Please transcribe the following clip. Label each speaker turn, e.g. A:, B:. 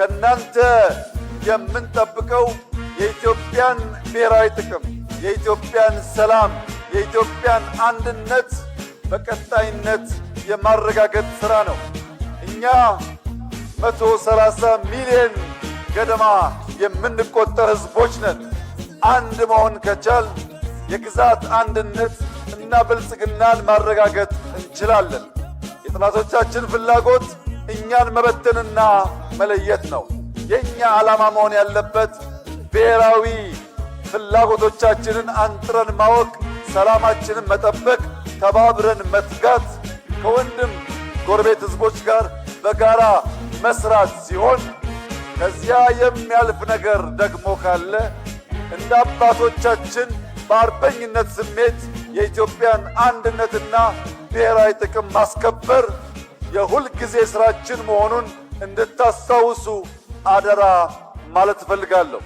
A: ከናንተ የምንጠብቀው የኢትዮጵያን ብሔራዊ ጥቅም፣ የኢትዮጵያን ሰላም፣ የኢትዮጵያን አንድነት በቀጣይነት የማረጋገጥ ሥራ ነው። እኛ 130 ሚሊዮን ገደማ የምንቆጠር ሕዝቦች ነን። አንድ መሆን ከቻል የግዛት አንድነት እና ብልጽግናን ማረጋገጥ እንችላለን። የጠላቶቻችን ፍላጎት እኛን መበተንና መለየት ነው። የእኛ ዓላማ መሆን ያለበት ብሔራዊ ፍላጎቶቻችንን አንጥረን ማወቅ፣ ሰላማችንን መጠበቅ፣ ተባብረን መትጋት፣ ከወንድም ጎረቤት ሕዝቦች ጋር በጋራ መስራት ሲሆን ከዚያ የሚያልፍ ነገር ደግሞ ካለ እንደ አባቶቻችን በአርበኝነት ስሜት የኢትዮጵያን አንድነትና ብሔራዊ ጥቅም ማስከበር የሁል ጊዜ ሥራችን መሆኑን እንድታስታውሱ አደራ ማለት እፈልጋለሁ።